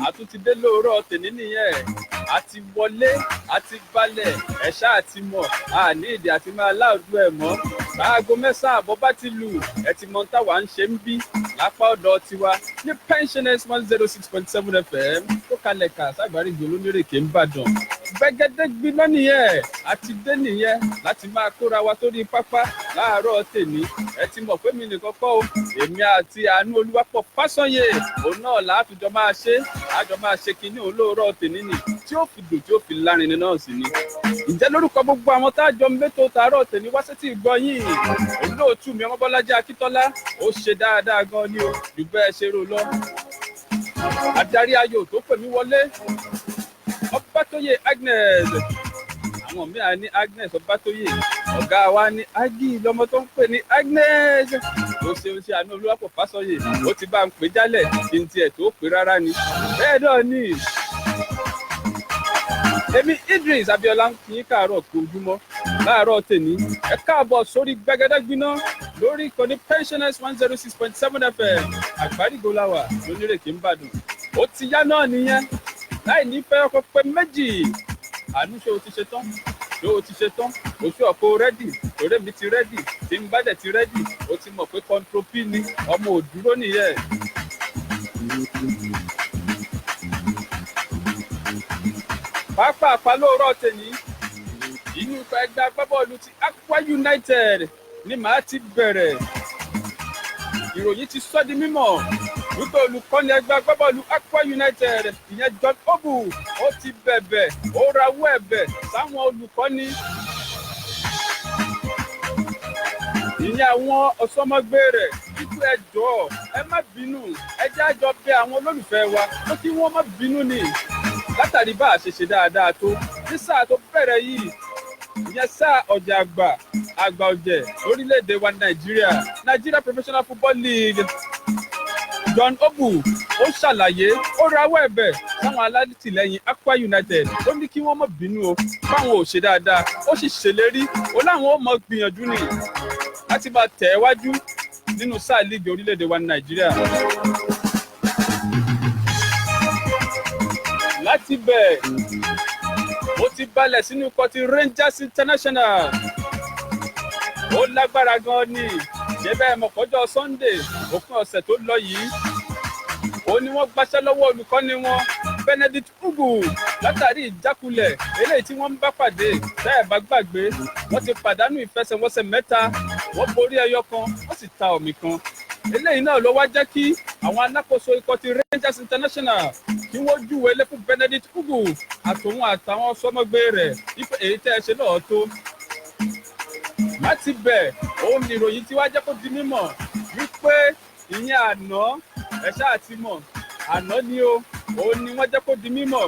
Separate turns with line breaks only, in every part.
àtún ti dé lóòrọ̀ tèmi nìyẹn àti wọlé àti balẹ̀ ẹ̀ṣá àti mọ̀ àní ìdí àti máa láòdù ẹ̀ mọ́ aago mẹ́sàn-án àbọ̀ bá ti lù ẹ ti mọ táwa ń ṣe ń bí lápá ọ̀dọ̀ tiwa ní pensioners 106.7 FM tó kalẹ̀ kà ságbáríjì olómìnirèké ń bàdàn gbẹgẹdẹ gbiná nìyẹn àti dé nìyẹn láti máa kóra wa sórí pápá láàárọ̀ tèmi ẹ ti mọ̀ pé mi nìkan kọ́ o èmi àti àánú olúwapọ̀ fásọyè òun náà láàfijọ́ máa ṣe àjọ máa ṣe kinní olóòrọ̀ tèmi nì tí ó fi dùn tí ó fi lárinrin náà sí ni. ǹjẹ́ lórúkọ gbogbo àwọn tá a jọ mẹ́tò tààrọ̀ tèmi wá sétí ìgbọ́ yín olóòtú mi ọmọbọ́lájà akíntọ́lá ó ṣe dáadáa gan ni o jù bẹ́ẹ̀ ṣe rò lọ. adarí ayò tó pè mí wọlé ọbátóyè Agnes àwọn mìíràn ní Agnes ọbátóyè ọ̀gá wa ní agi lọmọ tó ń pè ní Agnes ó ṣeun ṣe àánú olúwapọ̀ fásọyè ó ti bá ń pè jálẹ̀ kí n tiẹ̀ tó pè rárá ni bẹ́ẹ̀ náà ni èmi Idris Abíọ́lá ń kí káàárọ̀ kú ojúmọ́ láàárọ̀ tèmi ẹ káàbọ̀ sórí gbẹgẹdẹ gbiná lórí ìkànnì pensioners 106.7 FM àgbárígò láwà lónírèké ńbàdàn ó ti yá náà nìyẹn láì ní fẹ́ ọkọ̀ pé méjì àánú ṣé o ti ṣe tán ṣé o ti ṣe tán oṣù ọ̀pọ̀ rẹ́dì ọ̀rẹ́ mi ti rẹ́dì tí ń bá dẹ̀ ti rẹ́dì ó ti mọ̀ pé kọ́ńtrópì ni ọmọ òdúró nìyẹn. pápá lóòrọ̀ tèmi inú ikọ̀ ẹgbẹ́ agbábọ́ọ̀lù ti Aqua United ni màá ti bẹ̀rẹ̀ ìròyìn ti sọ di mímọ̀ wípé olùkọ́ni ẹgbẹ́ agbábọ́ọ̀lù Aqua United ìyẹn John Obu ó ti bẹ̀bẹ̀ ó rawọ́ ẹ̀bẹ̀ sáwọn olùkọ́ni ìyẹn àwọn ọ̀sọ́mọgbé rẹ̀ wípé ẹ jọ̀ọ́ ẹ má bínú ẹ jẹ́ àjọ bẹ̀ àwọn olólùfẹ́ wa ó kí wọ́n má bínú ni látàrí bá a ṣe ṣe dáadáa tó ní sáà tó bẹ̀rẹ̀ yìí ìyẹn sáà ọjà àgbà ọ̀jẹ̀ orílẹ̀-èdè wa Nigeria Professional Football League. John Obu ó ṣàlàyé ó rawọ́ ẹ̀bẹ̀ sáwọn alátìlẹyìn Aqua United ó ní kí wọ́n má bínú o báwọn ò ṣe dáadáa ó sì ṣèlérí ó láwọn ó mọ gbìyànjú ni láti máa tẹ̀ ẹ́ wájú nínú sáà líìgì orílẹ̀-èdè wa Nàìjíríà. láti bẹ̀ ó ti balẹ̀ sínú ikọ̀ ti Rangers International ó lágbára gan ni ṣé bẹ́ẹ̀ mọ̀ kọjọ́ Sunday òpin ọ̀sẹ̀ tó lọ yìí ó ní wọ́n gbaṣẹ́ lọ́wọ́ olùkọ́ni wọn Benedict Ugu látàrí ìjákulẹ̀ eléyìí tí wọ́n ń bá pàdé tẹ́ ẹ̀ bá gbàgbé wọ́n ti pàdánù ìfẹsẹ̀wọnsẹ̀ 3 wọ́n borí ẹyọ kan wọ́n sì ta òmì kan eléyìí náà ló wá jẹ́ kí àwọn alákòóso ikọ̀ ti Rangers International kí wọ́n júwe lé fún Benedict Ugu àtòun àtàwọn sọmọgbé rẹ̀ wípé èyí tẹ́ ẹ ṣe náà tó. láti bẹ̀ òun ni ìròyìn tí wá jẹ́ kó di mímọ̀ wípé ìyẹn àná ẹ ṣáà ti mọ̀ àná ni o òun ni wọ́n jẹ́ kó di mímọ̀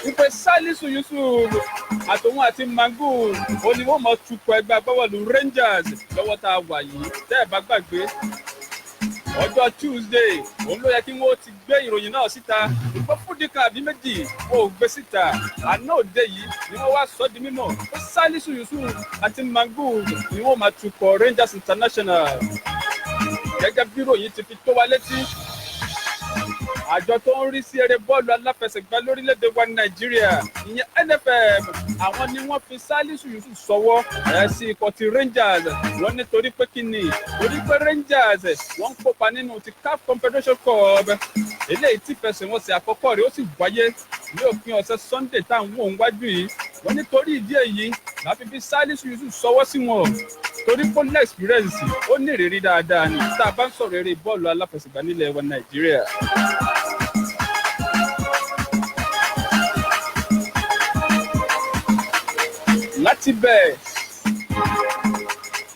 wípé Salisu Yusuf àtòun àti Mangu òun ni wọ́n mọ̀ tukọ̀ ẹgbẹ́ agbábọ́ọ̀lù Rangers lọ́wọ́ tá a wà yìí tẹ́ ẹ bá gbàgbé ọjọ́ Tuesday òun ló yẹ kí wọ́n ti gbé ìròyìn náà síta ìgbọ́ fúdíkà àbí méjì wọn ò gbé síta àná òde yìí ni wọ́n wá sọ di mímọ̀ pé Salisu Yusuf àti Mangu ni wọ́n máa tukọ̀ Rangers International gẹ́gẹ́ bí ìròyìn ti fi tó wa létí àjọ tó ń rí sí eré bọ́ọ̀lù aláfẹsẹ̀gbá lórílẹ̀‐èdè wa Nàìjíríà ìyẹn NFF àwọn ni wọ́n fi Salisu Yusuf sọ́wọ́ sí ikọ̀ ti Rangers wọ́n nítorí pé kí ni torí pé Rangers wọ́n ń kópa nínú ti CAF Confederation Cup eléyìí tí fẹsẹ̀wọnsẹ̀ àkọ́kọ́ rẹ̀ ó sì wáyé ní òpin ọ̀sẹ̀ Sunday tá à ń wò ń wájú yìí wọ́n nítorí ìdí èyí láfi fi Salisu Yusuf sọ́wọ́ sí wọn torí pé ní experience ó ní ìrírí dáadáa ni tá a bá ń sọ̀rọ̀ eré bọ́ọ̀lù aláfẹsẹ̀gbá nílẹ̀ wa Nàìjíríà. láti bẹ̀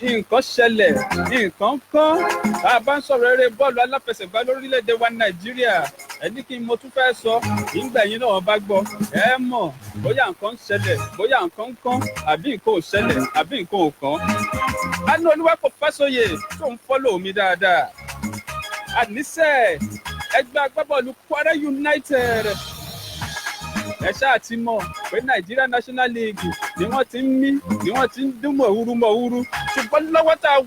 nǹkan ṣẹlẹ̀ nǹkan kan tá a bá ń sọ̀rọ̀ eré bọ́ọ̀lù aláfẹsẹ̀gbá lórílẹ̀‐èdè wa Nàìjíríà ẹni kí n mo tún fẹ́ sọ nígbà yín náà bá gbọ́ ẹ mọ̀ bóyá nǹkan ń ṣẹlẹ̀ bóyá nǹkan ń kán àbí nǹkan ò ṣẹlẹ̀ àbí nǹkan ò kán. Àánú Olúwapọ̀ Fásọyè tó ń fọ́lọ̀ mi dáadáa àníṣe ẹgbẹ́ agbábọ́ọ̀lù Kwara United ẹ ṣáà ti mọ̀ pé Nigeria National League ni wọ́n ti ń mí ni wọ́n ti ń dún mọ̀húrú ṣùgbọ́n lọ́wọ́ tá a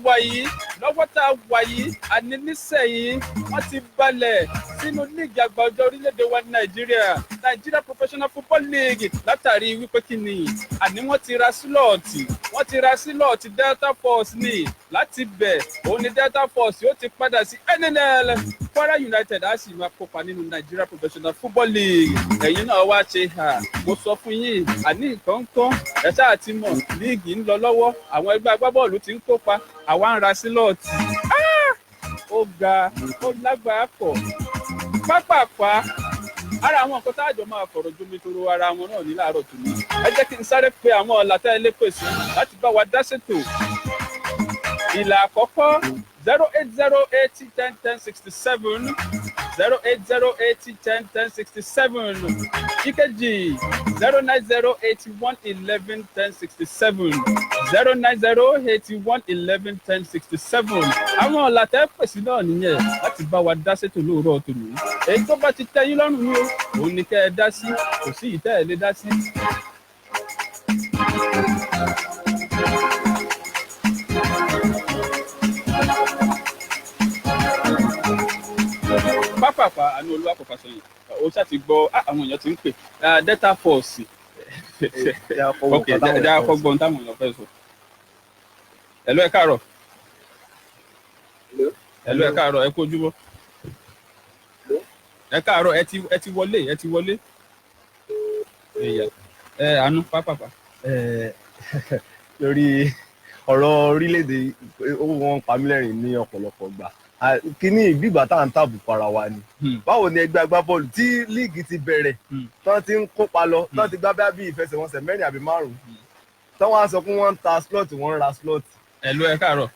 wà yìí àní nísẹ̀yìn wọ́n ti balẹ̀ sínú líìgì àgbà ọjọ́ orílẹ̀-èdè wa Nigeria Professional Football League látàrí wípé kí ni àní wọ́n ti ra sílọ̀tì Delta Force ní láti bẹ̀ òun ni Delta Force yóò ti padà sí NNL Kwara United á sì máa kópa nínú Nigeria Professional Football League ẹ̀yin náà wá ṣe mo sọ fún yín àní nǹkan ẹ ṣáà ti mọ̀ líìgì ń lọ lọ́wọ́ àwọn ẹgbẹ́ agbábọ́ọ̀lù ti ń kópa àwa ń ra sílọ̀tì ó ga ó lágbára pọ̀ pápápá ara àwọn nǹkan táàjọ máa fọ̀rọ̀ jomitoro ara wọn náà ní láàárọ̀ tó ní ẹ jẹ́ kí n sáré pe àwọn ọ̀làtà elépèsè láti bá wa dá ṣètò ìlà àkọ́kọ́ 08080101067 08080101067 ìkejì 09081111067 09081111067 àwọn ọ̀làtà pèsè náà nìyẹn láti bá wa dá ṣètò lóòrọ̀ tó ní èyí tó bá ti tẹ́ yín lọ́rùn ni òun ni kẹ́ ẹ dá sí kò sí ìtẹ́ ẹ lè dá sí. pápápá àánú olúwa kò fàṣọ yìí ó ṣáà ti gbọ́ àwọn èèyàn ti ń pè Delta Force ok ẹja akọgbọn táwọn èèyàn fẹ́ sọ. Hello ẹ káàárọ̀ ẹ kú ojúmọ́ ẹ káàárọ̀ ẹ ti wọlé àánú pápápá.
lórí ọ̀rọ̀ orílẹ̀-èdè wọn pa mí lẹ́rìn ní ọ̀pọ̀lọpọ̀ gbà kíní ìgbìgbà tá à ń tàbùkù ara wa ni báwo ni ẹgbẹ́ agbábọ́ọ̀lù tí líìgì ti bẹ̀rẹ̀ tán ti ń kópa lọ tán ti gbá bí ìfẹsẹ̀wọnsẹ̀ 4 àbí 5 tán wọ́n á sọ pé wọ́n ń ta slot wọ́n ń ra slot.
Hello ẹ káàárọ̀.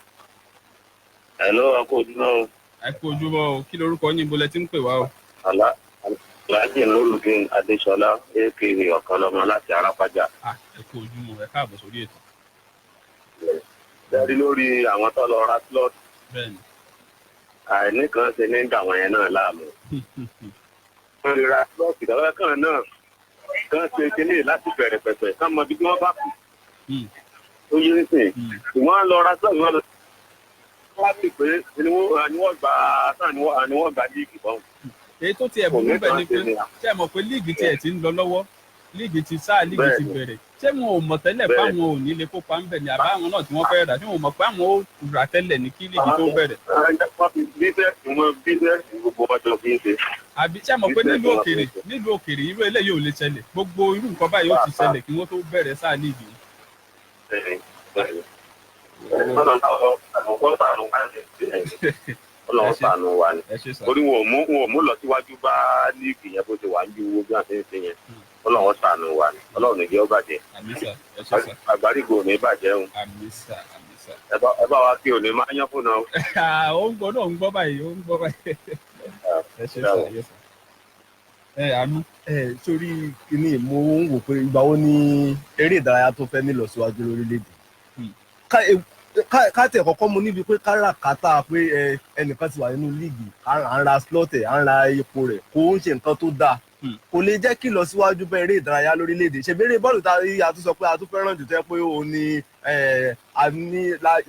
Hello ẹ kú ojúmọ́ o.
ẹ kú ojúmọ́ o kí lorúkọ yín bolẹ̀ tí ń pè wá o.
Alhaji Nurudeen Adéṣọlá aka Ọ̀kanlọ́mọ láti Arápájà.
ẹ kú ojúmọ́ ẹ káàbọ̀ sórí ètò.
Bẹ̀rẹ̀ lórí àwọn tó lọ ra slot.
Bẹ́ẹ̀ni.
Àìní kan ṣe ní ìgbà wọn yẹn náà láàmú. Wọ́n lè ra slot ìdáwọ́ kan náà kan ṣe kíní láti bẹ̀rẹ̀ pẹ̀pẹ̀ ká mọ bí wọ́n bá kù. Ó yé nísìnyí. Wọ́n lọ ra slot wọn lọ láti pé ni wọ́n gbà líìgì bọ́ọ̀n.
èyí tó tiẹ̀ burú bẹ́ẹ̀ ni pé ṣé ẹ mọ̀ pé líìgì tiẹ̀ ti ń lọ lọ́wọ́ líìgì ti bẹ̀rẹ̀ ṣé wọn ò mọ̀ tẹ́lẹ̀ fáwọn ò ní lè kópa ń bẹ̀ ni àbáwọn náà tí wọ́n fẹ́ rà ṣé wọn ò mọ̀ pé àwọn ò rà tẹ́lẹ̀ ní kí líìgì tó bẹ̀rẹ̀. àbí ṣé ẹ mọ̀ pé nílùú òkèèrè irú eléyìí ò lè ṣẹlẹ̀ gbogbo irú nǹkan báyìí ó ti ṣẹlẹ̀ kí wọ́n tó bẹ̀rẹ̀ sáà líìgì.
Ọlọ́run ṣàánú wa ni torí wọn ò mú lọ síwájú bá líìgì yẹn bó ti wà ní owó bí wọn ṣe ń ṣe yẹn Ọlọ́run ṣàánú wa ni Ọlọ́run ní jẹ́ ó bàjẹ́ àgbárígò ò ní bàjẹ́ o ẹ bá wa kí o ní máa yán fún náà.
ó ń gbọ́ náà ń gbọ́ báyìí ẹ ṣe sà yẹ sà. àánú.
sórí kíní mo ń wò pé ìgbà wo ni eré ìdárayá tó fẹ́ nílọsíwájú lórílẹ̀-èdè ká tẹ̀ kọ́kọ́ mu níbi pé káràkátà pé ẹnìkan ti wà nínú líìgì à ń ra slot ẹ̀ à ń ra epo rẹ̀ kò ń ṣe nǹkan tó dáa kò lè jẹ́ kí ìlọsíwájú bá eré ìdárayá lórílẹ̀‐èdè ṣèbéèrè bọ́ọ̀lù tá a tún sọ pé a tún fẹ́ràn jù tẹ́ pé òun ni a ní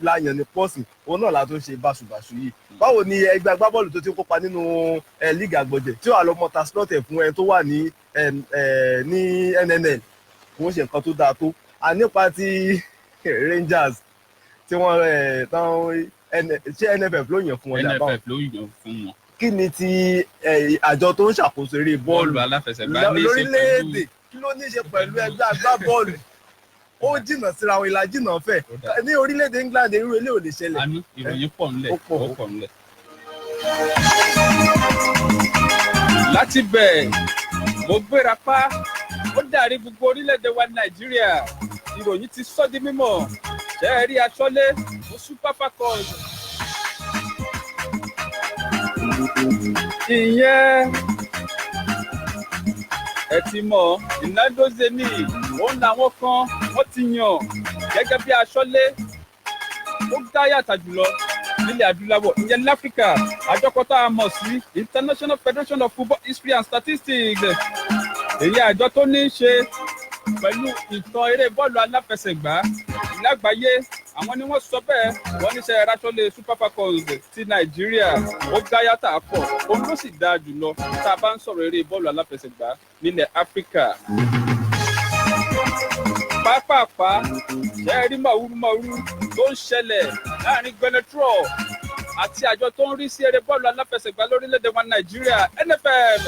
láyàn ní pọ́ọ̀sì òun náà la tún ṣe báṣubàṣu yìí báwo ni ẹgbẹ́ agbábọ́ọ̀lù tó ti kópa nínú líìgì àgbọ̀jẹ̀ tí ó wà lọ́mọ ta slot ẹ̀ fún ẹ tó wà ní NNL kò ń ṣe nǹkan tó dáa tó nípa ti Rangers tí wọ́n ṣé NFF ló yàn fún wọn
dàbọ̀ NFF ló yàn fún wọn.
kí ni ti àjọ tó ń ṣàkóso eré bọ́ọ̀lù
aláfẹsẹ̀gbá
lórílẹ̀‐èdè kí ló ní í ṣe pẹ̀lú ẹgbẹ́ agbábọ́ọ̀lù ó jìnnà síra wọn ìlà jìnnà fẹ̀ ní orílẹ̀‐èdè England irú ilé ò lè ṣẹlẹ̀.
àní ìròyìn pọ̀ ńlẹ̀ ó pọ̀ ńlẹ̀. láti bẹ̀ mo gbéra pa ó dàrí gbogbo orílẹ̀‐èdè wa Nàìjíríà ìròyìn ti sọ di mímọ̀ ṣe é rí aṣọ́lé fún Super Falcons. ìyẹn ẹ ti mọ̀ Nnadozie ní òun làwọn kan wọ́n ti yàn gẹ́gẹ́ bí aṣọ́lé tó dá yàtà jùlọ nílẹ̀ adúláwọ̀ ìyẹn láfíríkà àjọkọ̀tà mọ̀ sí International Federation of Football History and Statistics èyí àjọ tó ní í ṣe pẹ̀lú ìtàn eré bọ́ọ̀lù aláfẹsẹ̀gbá lágbàáyé àwọn ni wọ́n sọ bẹ́ẹ̀ wọ́n níṣẹ́ ìrásọ́lé Super Falcons ti Nàìjíríà ó gáyàtà pọ̀ òun ló sì dáa jùlọ tá a bá ń sọ̀rọ̀ eré bọ́ọ̀lù aláfẹsẹ̀gbá nílẹ̀ Áfíríkà. pápápá ṣẹ́ẹ́rí màwúrúmàwúrú tó ń ṣẹlẹ̀ láàrin Genetrol àti àjọ tó ń rí sí eré bọ́ọ̀lù aláfẹsẹ̀gbá lórílẹ̀‐èdè wa Nàìjíríà NFF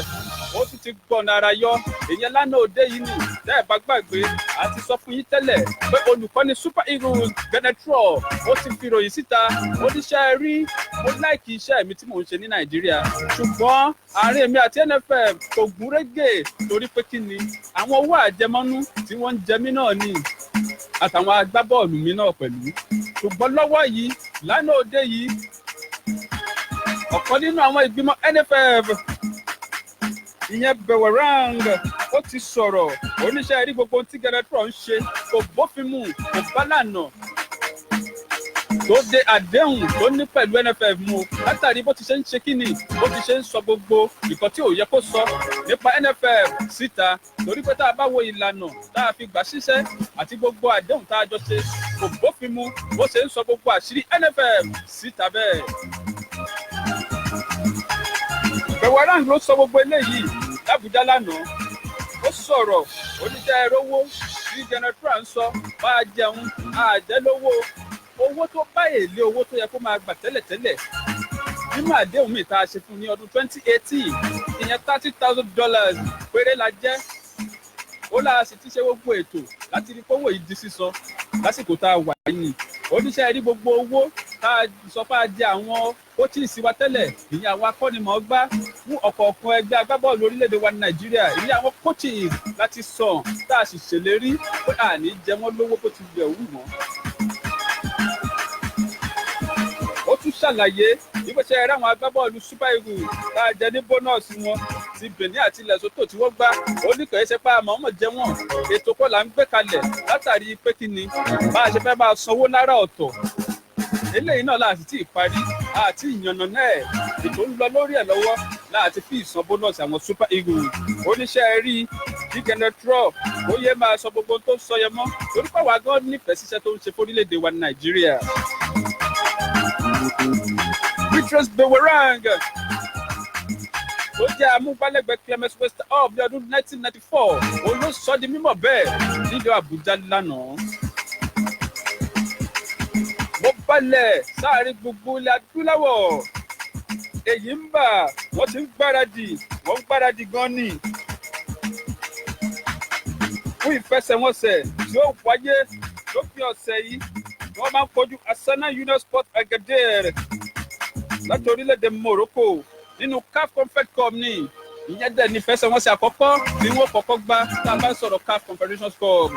ó sì ti gbọ̀nà ara yọ èyàn lánàá òde yìí ni tẹ́ ẹ̀ bá gbàgbé àti sọ fún yín tẹ́lẹ̀ pé olùkọ́ni Super Eagles Genetrol ó ti fi ròyìn síta oníṣẹ́ rí mo láìkí iṣẹ́ mi tí mò ń ṣe ní Nàìjíríà ṣùgbọ́n àárín èmi àti NFF kò gún régé torí pé kí ni àwọn owó àjẹmọ́nú tí wọ́n ń jẹ mí náà ni àtàwọn agbábọ́ọ̀lù mi náà pẹ̀lú ṣùgbọ́n lọ́wọ́ yìí lánàá òde yìí ọ̀kan nínú àwọn ìgbìmọ̀ NFF ìyẹn Bewerang ó ti sọ̀rọ̀ oníṣẹ́ rí gbogbo tí Genetrol ń ṣe kò bófin mu kò bá lànà tó de àdéhùn tó ní pẹ̀lú NFF mu látàrí bó ti ṣe ń ṣe kíni bó ti ṣe ń sọ gbogbo nǹkan tí ò yẹ kó sọ nípa NFF síta torí pé tá a bá wo ìlànà tá a fi gbà ṣiṣẹ́ àti gbogbo àdéhùn tá a jọ ṣe kò bófin mu bó ṣe ń sọ gbogbo àṣírí NFF síta bẹ́ẹ̀. Bewerang ló sọ gbogbo eléyìí l'Àbújá lánàá ó sọ̀rọ̀ oníṣẹ́ ẹ̀rọwó tí Genetrol ń sọ bá a jẹun àjẹlówó owó tó bá èlé owó tó yẹ kó máa gbà tẹ́lẹ̀tẹ́lẹ̀ nínú àdéhùn mi tá a ṣe fún ní ọdún 2018 ìyẹn $30,000 péré la jẹ́ ó lára sì ti ṣe gbogbo ètò láti rí kówó yìí di sísọ lásìkò tá a wà yìí oníṣẹ́ rí gbogbo owó tá a sọ pé a jẹ àwọn kóòtù wa tẹ́lẹ̀ ìyẹn àwọn akọ́nimọ̀ọ́gbá fún ọ̀kọ̀ọ̀kan ẹgbẹ́ agbábọ́ọ̀lù orílẹ̀-èdè wa Nàìjíríà ìyẹn àwọn kóòtù láti sàn tá a sì ṣèlérí pé àní jẹ wọ́n lówó bó ti gbẹ̀ wù wọ́n. ó tún ṣàlàyé ìgbésẹ̀ ẹ̀rọ àwọn agbábọ́ọ̀lù Super Eagles tá a jẹ ní bónọ́ọ̀sì wọn ti Benin àti Lesotho tí wọ́n gbá oníkẹ̀ẹ́ pa àmọ́mọ́ jẹ wọ́n ètò kọ́ là ń gbé kalẹ̀ látàrí pé kí ni bá a ṣe fẹ́ bá a sanwó lára ọ̀tọ̀ eléyìí náà láti tí ì parí àti ìyànnà náà ètò ń lọ lórí ẹ̀ lọ́wọ́ láti fi ìsan bónọ́ọ̀sì àwọn Super Eagles oníṣẹ́ rí kí Genetrol ó yẹ máa sọ gbogbo tó ń sọ yẹn mọ́ torí pé àwa gan nífẹ̀ẹ́ síṣẹ́ tó ń ṣe fórílẹ̀-èdè wa Nàìjíríà. Beatrice Bewerang ó jẹ́ amúgbálẹ́gbẹ̀ẹ́ Clemens West Hub ní ọdún 1994 òun ló sọ di mímọ̀ bẹ́ẹ̀ nílùú Àbújá lánàá. mo balẹ̀ sáàrin gbogbo ilẹ̀ adúláwọ̀ èyí ń bà wọ́n ti ń gbáradì gan ni fún ìfẹsẹ̀wọnsẹ̀ tí ó wáyé lópin ọ̀sẹ̀ yìí wọ́n máa ń kojú Asana Union Sport Agadir láti orílẹ̀-èdè Morocco nínú CAF Confed Cup ní ìyẹn dẹ̀ ní ìfẹsẹ̀wọnsẹ̀ àkọ́kọ́ tí wọ́n kọ́kọ́ gbá tá a bá sọ̀rọ̀ CAF Confederations Cup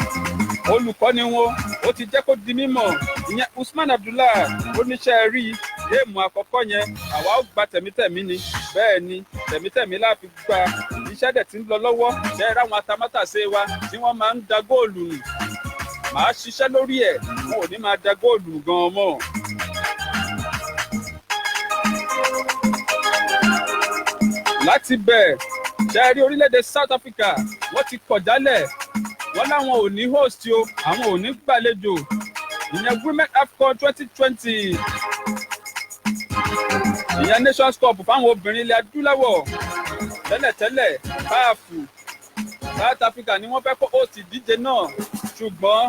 olùkọ́ni wọn ó ti jẹ́ kó di mímọ̀ ìyẹn Usman Abdullah oníṣẹ́ rí géèmù àkọ́kọ́ yẹn àwa ó gba tẹ̀mítẹ̀mí ni bẹ́ẹ̀ ni tẹ̀mítẹ̀mí láfi gba iṣẹ́ dẹ̀ ti ń lọ lọ́wọ́ ṣe é ráwọn atamátàsé wa tí wọ́n máa ń da góòlù nù màá ṣiṣẹ́ lórí ẹ̀ wọn ò ní máa da góòlù gan-an mọ́. láti bẹ̀ ṣe rí orílẹ̀-èdè South Africa wọ́n ti kọ̀ jálẹ̀ wọ́n láwọn ò ní host o àwọn ò ní gbàlejò ìyẹn Women AFCON 2020 ìyẹn Nations Cup fáwọn obìnrin ilẹ̀ adúláwọ̀ tẹ́lẹ̀tẹ́lẹ̀ káàfù South Africa ni wọ́n fẹ́ kó host ìdíje náà ṣùgbọ́n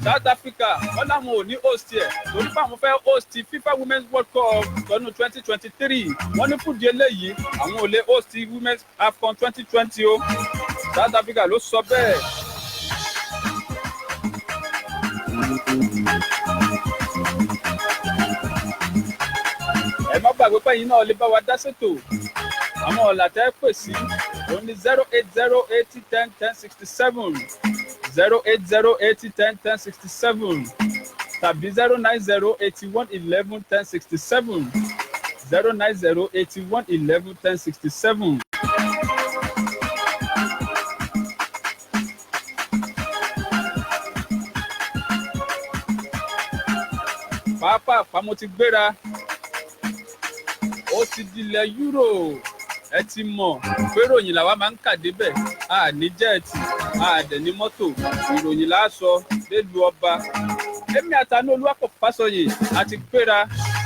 South Africa wọ́n láwọn ò ní host ẹ̀ torí báwọn fẹ́ host FIFA Women's World Cup lọ́dún 2023 wọ́n ní fúdi eléyìí àwọn ò lè host Women's AFCON 2020 o South Africa ló sọ bẹ́ẹ̀. ẹ má gbàgbé pé yín náà lè bá wa dá ṣètò àwọn ọ̀là tẹ́ pè sí òun ní 08080101067 08080101067 tàbí 09081111067 09081111067. pàápàá mo ti gbéra ó ti dilẹ̀ Euro ẹ ti mọ̀ pé ròyìn làwa máa ń kà débẹ̀ a ní jẹ́ẹ̀tì a dẹ̀ ní mọ́tò ìròyìn láàsọ délùú ọba èmi àtànú Olúwapọ̀ Fásọyè àti gbéra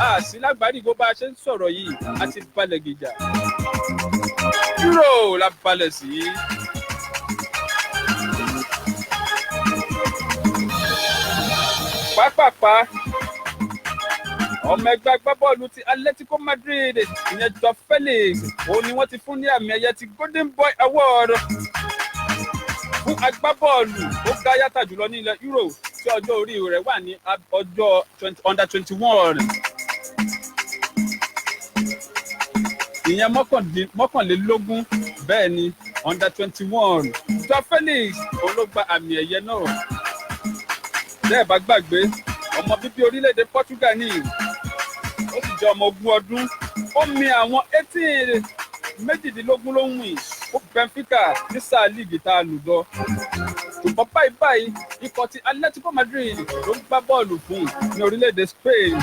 a sí lágbàdìgbò bá a ṣe ń sọ̀rọ̀ yìí àti balẹ̀ gìjà Euro la balẹ̀ sí. pápápá ọmọ ẹgbẹ́ agbábọ́ọ̀lù ti Atletico Madrid ìyẹn Joao Felix òun ni wọ́n ti fún ní àmì ẹ̀yẹ ti Golden Boy Award fún agbábọ́ọ̀lù ó ga yàtà jùlọ ní ilẹ̀ Euro tí ọjọ́ orí rẹ̀ wà ní ọjọ́ under 21 ìyẹn mọ́kànlélógún bẹ́ẹ̀ ni under 21 Joao Felix òun ló gba àmì ẹ̀yẹ náà bẹ́ẹ̀ bá gbàgbé ọmọ bíbí orílẹ̀-èdè Portugal ní ó sì jẹ́ ọmọ 20 ọdún ó mi àwọn 18 ló ń wìn fún Benfica ní sáà líìgì tá a lù lọ ṣùgbọ́n báyìí ikọ̀ ti Atletico Madrid ló ń gbá bọ́ọ̀lù fún ní orílẹ̀-èdè Spain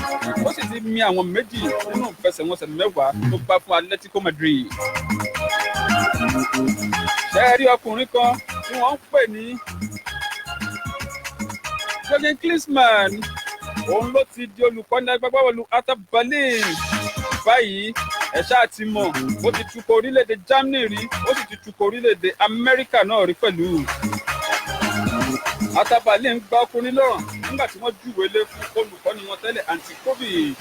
ó sì ti mi àwọn 2 nínú ìfẹsẹ̀wọnsẹ̀ 10 tó gbá fún Atletico Madrid. ṣé ẹ rí ọkùnrin kan tí wọ́n ń pè ní Jürgen Klinsmann òun ló ti di olùkọ́ni agbábọ́ọ̀lù Hertha Berlin báyìí ẹ ṣáà ti mọ̀ ó ti tukọ̀ orílẹ̀-èdè Germany rí ó sì ti tukọ̀ orílẹ̀-èdè Amẹ́ríkà náà rí pẹ̀lú. Hertha Berlin gba ọkùnrin náà nígbà tí wọ́n júwèé lé fún olùkọ́ni wọn tẹ́lẹ̀ Ante Kovic.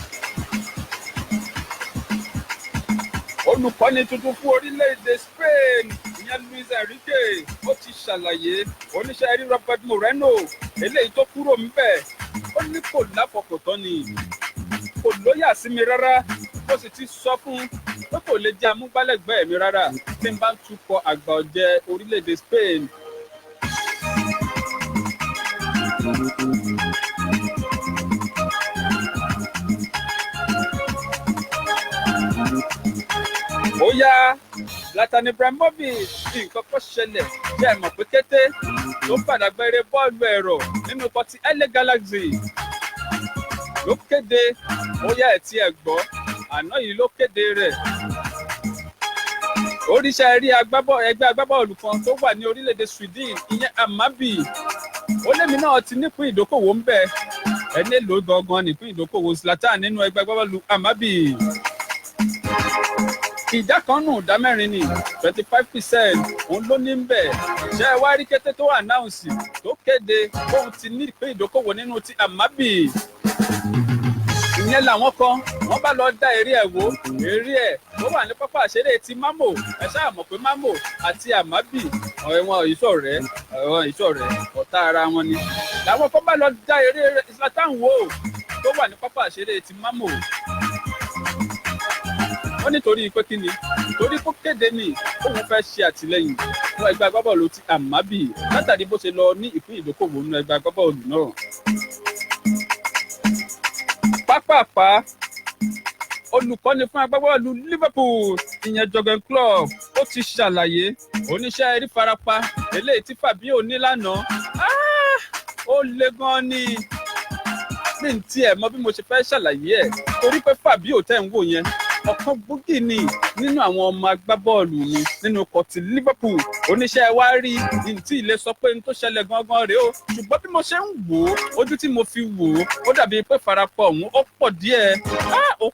olùkọ́ni tuntun fún orílẹ̀-èdè Spain ìyẹn Luis Enrique ó ti ṣàlàyé oníṣẹ́ rí Robert Moreno eléyìí tó kúrò ńbẹ̀ ó ní kò láfọkàntán ni kò lóyà sí mi rárá ó sì ti sọ fún pé kò lè jẹ́ amúgbálẹ́gbẹ̀ẹ́ mi rárá tí n bá ń tukọ̀ àgbà ọ̀jẹ̀ orílẹ̀-èdè Spain. ó yá Zlatan Ibrahimovic nǹkan kan ṣẹlẹ̀ bí ẹ mọ̀ pé kété ló padà gbẹ̀rẹ̀ bọ́ọ̀lù ẹ̀rọ nínú ikọ̀ ti LA Galaxy ló kéde ó yá ẹ̀ tí ẹ gbọ́ àná yìí ló kéde rẹ̀ oríṣẹ́ rí ẹgbẹ́ agbábọ́ọ̀lù kan tó wà ní orílẹ̀-èdè Sweden ìyẹn Hammarby ó lémi náà ti nípìn ìdókòwò ń bẹ ẹni ló gangan nípìn ìdókòwò Zlatan nínú ẹgbẹ́ agbábọ́ọ̀lù Hammarby ìdá kan nù ìdá mẹ́rin ni 25% òun ló ní ń bẹ̀ ṣé ẹ wá rí kété tó ànáùnsì tó kéde òun ti ní ìpín ìdókòwò nínú ti Hammarby ìyẹn làwọn kan wọ́n bá lọ dá eré ẹ̀ wò eré ẹ̀ tó wà ní pápá àṣeré ti Mamo ẹ ṣáà mọ̀ pé Mamo àti Hammarby wọn ìṣọ̀rẹ́ ọ̀tá ara wọn ni làwọn kan bá lọ dá eré Zlatan wò tó wà ní pápá àṣeré ti Mamo wọ́n nítorí pé kí ni torí kó kéde ní òun fẹ́ ṣe àtìlẹ́yìn fún ẹgbẹ́ agbábọ́ọ̀lù ti Hammarby látàrí bó ṣe lọ ní ìpín ìdókòwò nínú ẹgbẹ́ agbábọ́ọ̀lù náà. pápápá olùkọ́ni fún agbábọ́ọ̀lù Liverpool ìyẹn Jurgen Klopp ó ti ṣàlàyé oníṣẹ́ eré farapa eléyìí tí Fabio ní lánàá ó le gan ni ní tiẹ̀ mọ bí mo ṣe fẹ́ ṣàlàyé ẹ̀ torí pé Fabio tẹ̀ ń wò yẹn ọ̀kan gbòógì ni nínú àwọn ọmọ agbábọ́ọ̀lù mi nínú ọkọ̀ ti Liverpool oníṣẹ́ wa rí ní tí ilé sọ pé ní tó ṣẹlẹ̀ gangan rèé o ṣùgbọ́n bí mo ṣe ń wò ó ojú tí mo fi wò ó dàbí pé farapa ọ̀hún ó pọ̀ díẹ̀ ó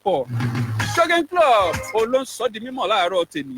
pọ̀ Jurgen Klopp ló ń sọ di mímọ̀ láàárọ̀ tèmi.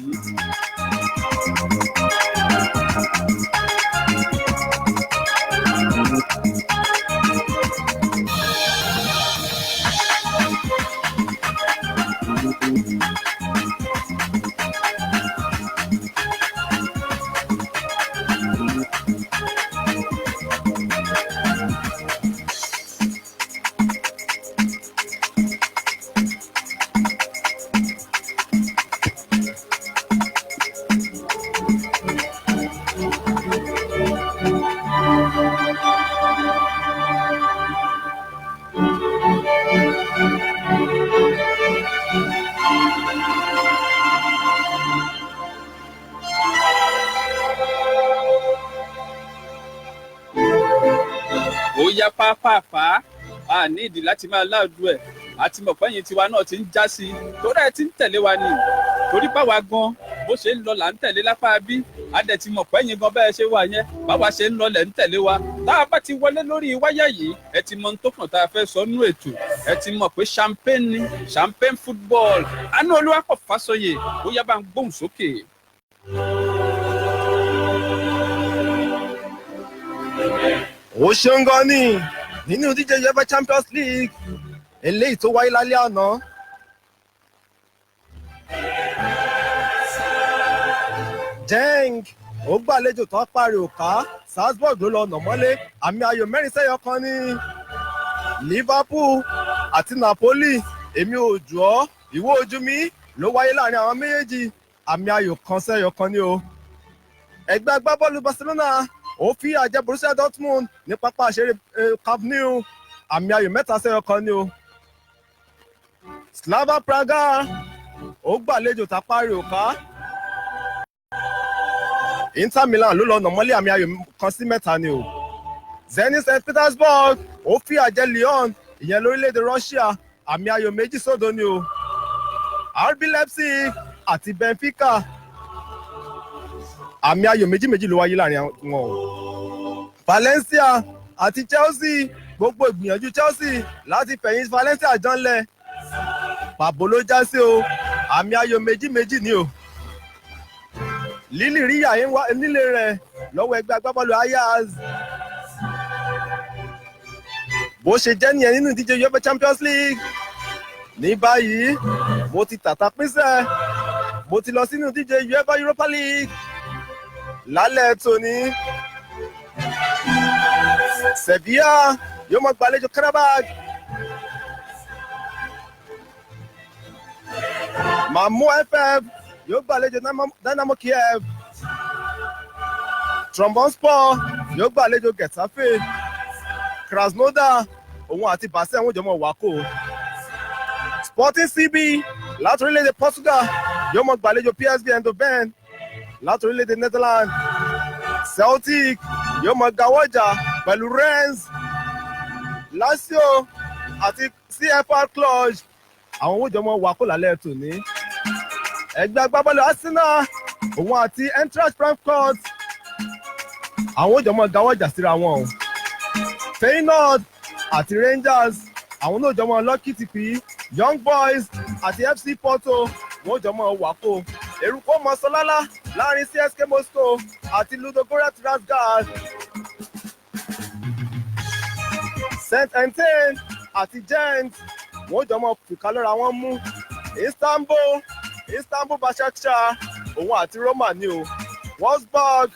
Pápápá a ní ìdí láti máa láàdú ẹ̀ àti mọ̀ pẹ́yìn tiwa náà ti ń já sí i torí ẹ ti ń tẹ̀lé wa ni torí báwa gan bó ṣe ń lọ là ń tẹ̀lé lápá bí adẹ̀ ti mọ̀ pẹ́yìn gan bẹ́ẹ̀ ṣe wà yẹn báwa ṣe ń lọ lẹ̀ ń tẹ̀lé wa tá a bá ti wọlé lórí wáyà yìí ẹ ti mọ ohun tó kàn tá a fẹ́ sọ nínú ètò ẹ ti mọ̀ pé champagne football Àánú Olúwapọ̀ Fásọyè ó yá bá ń gbóhùn sókè.
ó ṣeun gan ni nínú ìdíje UEFA Champions League eléyìí tó wáyé lálẹ́ àná. Genk ó gbàlejò tó parí òká Salzburg ló lọ nà mọ́lé àmì ayò 4-1 ní Liverpool àti Napoli èmi ò jù ọ́ ìwọ ojú mi ló wáyé láàrin àwọn méjèèjì àmì ayò 1-1 ní o. ẹgbẹ́ agbábọ́ọ̀lù Barcelona ó fi àjẹ Borussia Dortmund ní pápá àṣeré Camp Nou àmì ayò 3-1 ní o. Slava Praga ó gbàlejò tá parí òká Inter Milan ló lọ nà mọ́lé àmì ayò 1-3 ní o. Zenit St Petersburg ó fi àjẹ Lyon ìyẹn lórílẹ̀‐èdè Russia àmì ayò 2-0 ní o. RB Leipzig àti Benfica àmì ayò 2-2 ló wáyé láàrin wọn o. Valencia àti Chelsea gbogbo ìgbìyànjú Chelsea láti fẹ̀yìn Valencia janlẹ̀ pàbó ló já sí o àmì ayò 2-2 ní o. Lille rí yàyín wá nílé rẹ̀ lọ́wọ́ ẹgbẹ́ agbábọ́ọ̀lù Ajax. bó ṣe jẹ́ nìyẹn nínú ìdíje UEFA Champions League ní báyìí mo ti tàtà pínṣẹ́ mo ti lọ sínú ìdíje UEFA Europa League lálẹ́ tòní. Sevilla yóò máa gbàlejò Karabakh. Malmö FF yóò gbàlejò Dynamo Kiev. Trabzonspor yóò gbàlejò Getafe. Krasnodar òun àti Basel wọ́n jọ mọ́ wákò. Sporting CB láti orílẹ̀-èdè Portugal yóò máa gbàlejò PSV Eindhoven láti orílẹ̀-èdè Netherlands. Celtic yóò máa gawọ́jà pẹ̀lú Rennes. Lazio àti CFR Cluj àwọn owó jọ mọ́ wákò lálẹ́ tòní. ẹgbẹ́ agbábọ́ọ̀lù Arsenal òun àti Eintracht Frankfurt àwọn owó jọ mọ́ gawọ́jà síra wọn. Feyenoord àti Rangers àwọn náà jọ mọ́ lọ́kìtìpí. Young Boys àti FC Porto wọ́n jọ mọ́ wákò. Eruku mọ́ sọlálá láàrin CSK Moscow àti Ludogorets Razgrad. Saint-Étienne àti Gent wọ́n jọ mọ́ fìkà lọ́ra wọn mú. Istanbul Başakşehir òun àti Roma ní o. Wolfsburg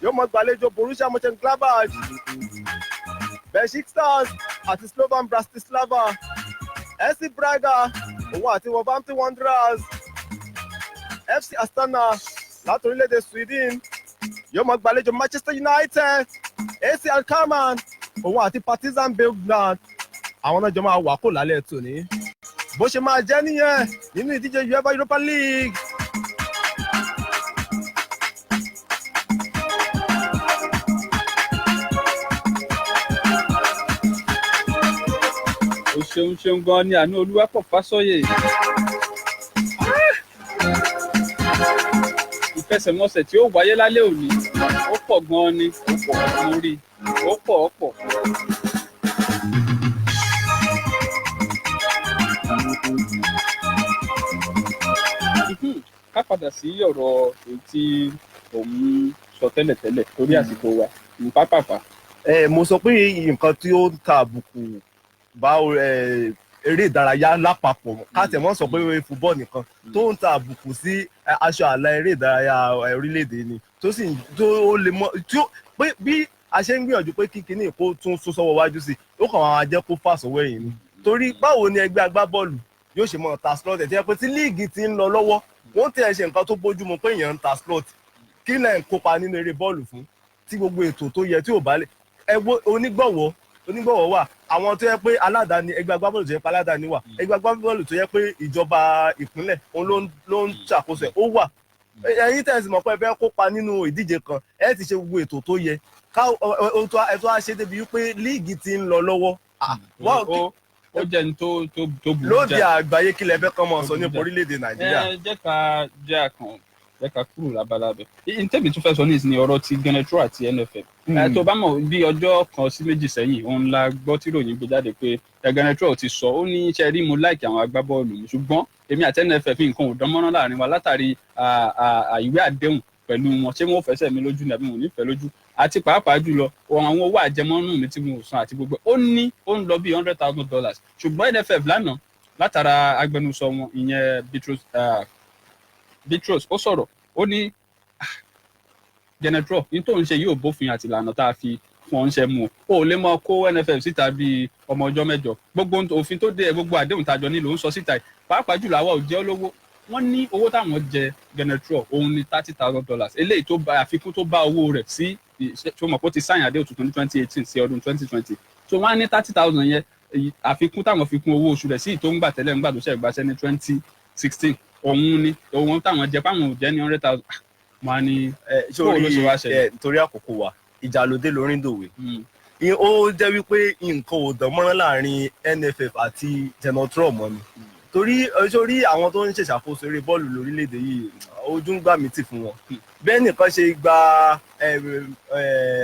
yóò mọ gbàlejò Borussia Mönchengladbach. Besiktas àti Slovan Bratislava. SC Braga òun àti Wolverhampton Wanderers. FC Astana láti orílẹ̀-èdè Sweden yóò mọ gbàlejò Manchester United. AC Alkmaar òun àti Partizan Belgrade àwọn náà jọ máa wà kó lálẹ́ tòní. bó ṣe máa jẹ́ nìyẹn nínú ìdíje UEFA Europa League.
ó ṣeun gan ni Àánú Olúwapọ̀ Fásọyè. ìfẹsẹ̀wọnsẹ̀ tí ó wáyé lálẹ́ òní ó pọ̀ gan ni ó pọ̀ lórí ó pọ̀. ká padà sí ọ̀rọ̀ tí òun sọ tẹ́lẹ̀tẹ́lẹ̀ torí àsìkò wa ní pápápá.
mo sọ pé nǹkan tí ó ń ta àbùkù bá eré ìdárayá lápapọ̀ káàtẹ̀ wọ́n sọ pé football nìkan tó ń ta àbùkù sí aṣọ àlà eré ìdárayá orílẹ̀-èdè ni tó sì tó lè mọ pé bí a ṣe ń gbìyànjú pé kíkiní kó tún sún sọ́wọ́ wájú sí ó kàn máa jẹ́ kó fà sọ́wọ́ ẹ̀yìn ni torí báwo ni ẹgbẹ́ agbábọ́ọ̀lù yóò ṣe mọ̀ ta slot ẹ̀ tí ẹ pé tí líìgì ti ń lọ lọ́wọ́ wọ́n tẹ̀ ṣe nǹkan tó bójúmu pé èèyàn ń ta slot kí lẹ̀ ń kópa nínú eré bọ́ọ̀lù fún tí gbogbo ètò tó yẹ tí ò bá lè onígbọ̀wọ́ wà àwọn tó yẹ pé aládàáni ẹgbẹ́ agbábọ́ọ̀lù tó yẹ pé aládàáni wà ẹgbẹ́ agbábọ́ọ̀lù tó yẹ pé ìjọba ìpínlẹ̀ òun ló ń ṣàkóso ẹ̀ ó wà ẹ̀yin tẹ̀sí mọ̀ pé ẹ fẹ́ kópa nínú ìdíje kan ẹ ti ṣe gbogbo ètò tó yẹ ẹ̀tọ́ á ṣe débi wípé líìgì ti ń lọ lọ́wọ́
ó jẹ́ ní tó burú
lóde àgbáyé kí lẹ fẹ́ kọ́ mọ́ sọ nípa orílẹ̀-èdè Nàìjíríà.
jẹ́ ká kúrò lábalábẹ́. Ntẹ́bi tún fẹ́ sọ ní ìsìn ọ̀rọ̀ ti Genetro àti NFF. Tó bá mọ̀ bí ọjọ́ kan sí méjì sẹ́yìn òun la gbọ́ tí ròyìn gbé jáde pé Genetro ti sọ ó ní iṣẹ́ rí mo láìkì àwọn agbábọ́ọ̀lù mi ṣùgbọ́n èmi àti NFF nǹkan ò dánmọ́rán láàrin wa látàrí ìwé àdéhùn pẹ̀lú wọn ṣé wọn ò fẹsẹ̀ mi lójú ni àbí wọn ò ní fẹ́ lójú àti pàápàá jùlọ àwọn owó àjẹmọ́nú mi tí mo san àti gbogbo ó ń lọ bí $100,000 ṣùgbọ́n NFF lánàá látara agbẹnusọ wọn ìyẹn Bitros ó sọ̀rọ̀ ó ní Genetro ní tó ń ṣe yóò bófin àti ìlànà tá a fi fún ọ̀nṣẹ́ mu ó lè mọ kó NFF síta bíi ọmọ ọjọ́ mẹ́jọ gbogbo òfin tó dé gbogbo àdéhùn tàjọ nílò ń sọ síta pàápàá jùlọ àwa ò jẹ́ olówó wọ́n ní owó táwọn jẹ Genetro òun ní $30,000 eléyìí tó bá àfikún tó bá owó rẹ̀ sí tó mọ̀ pé ó ti sáyìn àdéhùn tuntun ní 2018 sí ọdún 2020 so wọ́n á ní $30,000 yẹn àfikún táwọn fi kún owó oṣù rẹ̀ sí ìtò ń gbà tẹ́lẹ̀ ńgbà tó ṣe ìgbàṣẹ́ ní 2016 òun ni òun táwọn jẹ fáwọn ò jẹ́ ní $100,000 wọn á ní
torí àkókò wa ìjà lóde lórí dòwe ó jẹ́ wípé nǹkan ò dán mọ́rán láàrin NFF àti Genetro mọ́ ni torí àwọn tó ń ṣèṣàkóso eré bọ́ọ̀lù lórílẹ̀‐èdè yìí ojú ń gbà mí tì fún wọn bẹ́ẹ̀ nìkan ṣe gba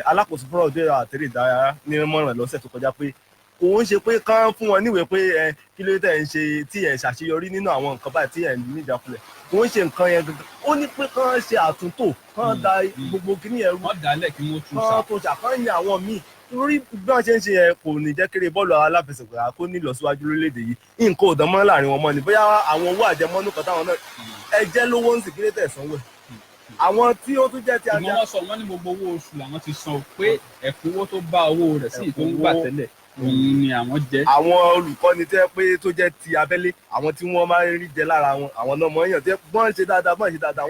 alákòóso fúnra òde àtẹ̀rẹ̀ ìdárayá ní mọ̀ràn lọ́sẹ̀ tó kọjá pé kò ń ṣe pé kán fún wọn níwèé pé kí ló tẹ̀ ń ṣe tí ẹ̀ ṣàṣeyọrí nínú àwọn nǹkan báyìí tí ẹ̀ ń ní ìjákulẹ̀ kò ń ṣe nǹkan yẹn gangan ó ní pé kán ṣe àtúntò kán da gbogbo kíní ẹrú
wọ́n dálẹ̀ kí wọ́n tún
kán tó ṣàkányìn àwọn míì torí bí wọ́n ṣe ń ṣe yẹn kò ní jẹ́ kéré bọ́ọ̀lù aláfẹsẹ̀gbá kó ní ìlọsíwájú lórílẹ̀‐èdè yìí nǹkan ò dán mọ́ láàrin wọn mọ́ ni bóyá àwọn owó àjẹmọ́nú kan táwọn náà ẹ jẹ́ lówó ń sì kí lè tẹ̀sán wẹ̀ àwọn tí ó tún jẹ́ ti ajá.
ìmọ̀ wọn sọ wọ́n ní gbogbo owó oṣù làwọn ti san pé ẹ̀kúnwó tó bá owó rẹ̀ sí tó ń gbà tẹ́lẹ̀ òun ni àwọn jẹ́.
àwọn olùkọ́ni tẹ́ pé tó jẹ́ ti abẹ́lé àwọn tí wọ́n máa ń rí jẹ lára wọn àwọn náà mọ̀ èèyàn tẹ́ bọ́n ṣe dáadáa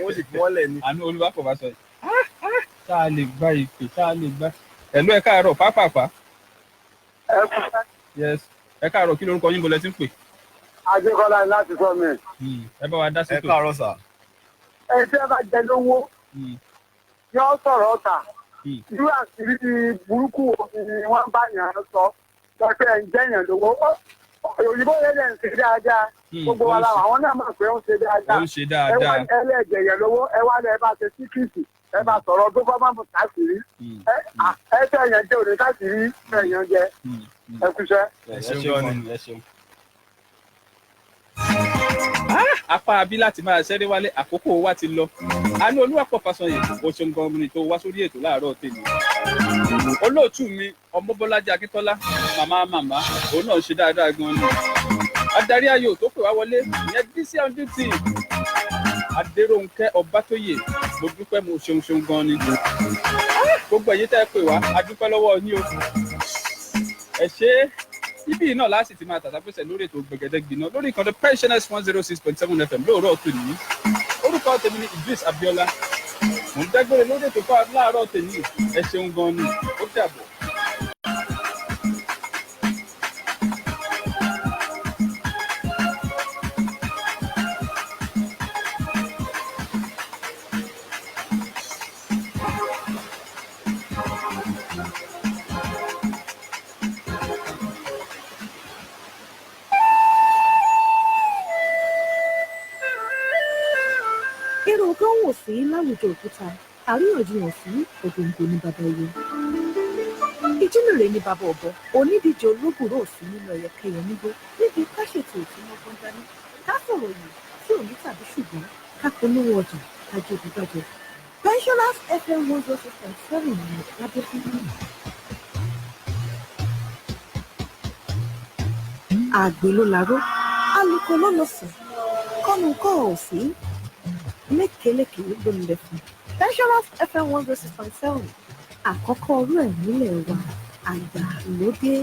wọ́n sì fi wọ́n lẹ̀ ni.
àánú olùwàpọ̀ bá sọ yìí tá a lè gba ìpè tá a lè gba ẹ̀lú ẹ káàárọ̀ pápápá. yes ẹ káàárọ̀ kí lorúkọ yín bọ́lẹ̀ tí ń pè.
Adékọ́lá láti sọ mi.
ẹ bá wa dá sí
ẹ káàárọ̀ sà.
ẹ ṣe bá jẹ lówó yóò sọ̀rọ̀ ọ̀tà irú àṣírí burúkú ni wọ́n bá yàn án sọ lọ́sẹ̀ ń jẹ́yàn lówó òyìnbó yẹn ń ṣe dáadáa gbogbo wa làwọn àwọn náà mọ̀ pé ó ń ṣe dáadáa ẹ wá ẹlẹ́jẹ̀yẹ̀ lówó ẹ wá lẹ́ bá ṣe síkìtì ẹ bá sọ̀rọ̀ tó bá mú káṣírí ẹ tẹ̀yàn jẹ́ òní káṣírí tẹ̀yàn jẹ ẹ kúṣẹ́.
ẹ ṣeun. apá abí láti máa ṣẹ́rí wálé àkókò wa ti lọ àánú Olúwàpọ̀ Fásọyè o ṣeun gan ni tó wá sórí ètò láàárọ̀ tèmi olóòtú mi Ọmọbọ́lájí Akíntọ́lá màmá òun náà ṣe dáadáa gan ni adarí ayò tó pè wá wọlé ìyẹn DC on duty Adérónkẹ́ Ọbátóyè mo dúpẹ́ mo ṣeun gan ni gbogbo ẹ̀yin tẹ́ pè wá a dúpẹ́ lọ́wọ́ yín o ẹ ṣé ibi náà láti ti máa tàtàpẹ́sẹ̀ lórí ètò Gbẹ̀gẹ̀dẹ̀ Gbiná lórí ìkànnì Pensioners 106.7 FM lóòrọ̀ tòní orúkọ tèmi ní Idris Abiola mo ń dágbére lórí ètò fún láàárọ̀ tèmi ẹ ṣeun gan ni ó dàbọ̀.
sí láwùjọ òkúta àríyànjiyàn sí òdòǹdó ní bàbá ẹyẹ. ìjímèrè ní bàbá ọ̀bọ onídíje olóbùrò sí nínú ẹyẹkẹyẹ nígbó níbi ká ṣètò ìtumọ̀gbọ́n dání ká sọ̀rọ̀ yìí tí ò ní tàbí ṣùgbọ́n ká polówó ọjà ká jẹ́ òdìbàjẹ́. Pensioners FM 106.7 ní lábẹ́ fún mi. àgbè ló laró alùkò ló lọ sùn kọ́nu kọ́ ọ̀ sí lékeleke ló ń lẹ fún. Pensioners FM 106.7 àkọ́kọ́ ọrú ẹ̀ nílẹ̀ wa àgbà ló dé.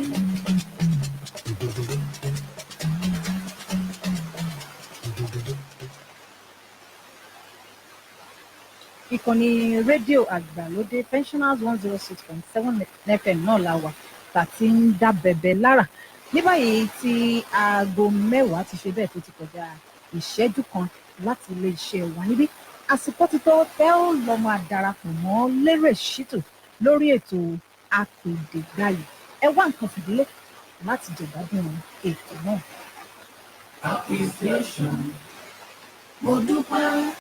ìkànnì rédíò àgbàlódé Pensioners 106.7 FM náà la wà tàti ń dá bẹ̀bẹ̀ lára ní báyìí tí aago 10 ti ṣe bẹ́ẹ̀ tó ti kọjá ìṣẹ́jú kan láti ilé-iṣẹ́ wa níbí àsìkò ti tó tẹ́ ó lọ máa darapọ̀ mọ́ Lérè Ṣítù lórí ètò Apèdègbàyè ẹ wá nǹkan fìdílé láti jẹ̀gbádùn ètò náà.
Appreciation. Mo dúpẹ́.